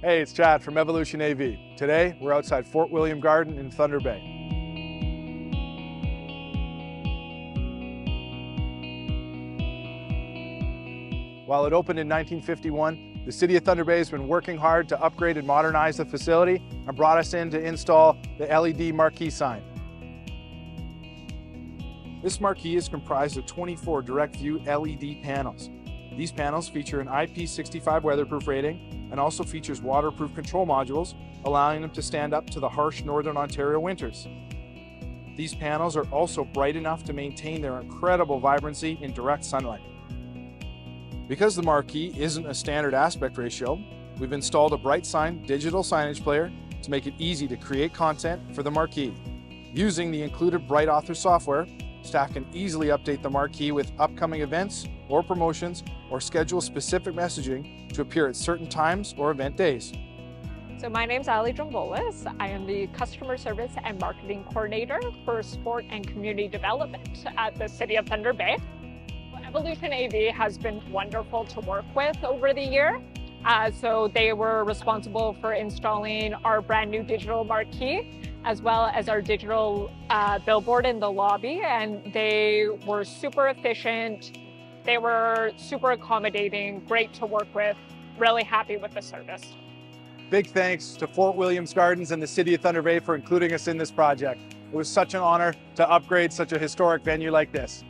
Hey, it's Chad from Evolution AV. Today, we're outside Fort William Garden in Thunder Bay. While it opened in 1951, the City of Thunder Bay has been working hard to upgrade and modernize the facility and brought us in to install the LED marquee sign. This marquee is comprised of 24 direct view LED panels. These panels feature an IP65 weatherproof rating and also features waterproof control modules, allowing them to stand up to the harsh Northern Ontario winters. These panels are also bright enough to maintain their incredible vibrancy in direct sunlight. Because the marquee isn't a standard aspect ratio, we've installed a BrightSign digital signage player to make it easy to create content for the marquee. Using the included Bright Author software, staff can easily update the marquee with upcoming events or promotions or schedule specific messaging to appear at certain times or event days. So my name is Ali Drombolis. I am the Customer Service and Marketing Coordinator for Sport and Community Development at the City of Thunder Bay. Evolution AV has been wonderful to work with over the year. So they were responsible for installing our brand new digital marquee, as well as our digital billboard in the lobby, and they were super efficient. They were super accommodating, great to work with, really happy with the service. Big thanks to Fort Williams Gardens and the City of Thunder Bay for including us in this project. It was such an honor to upgrade such a historic venue like this.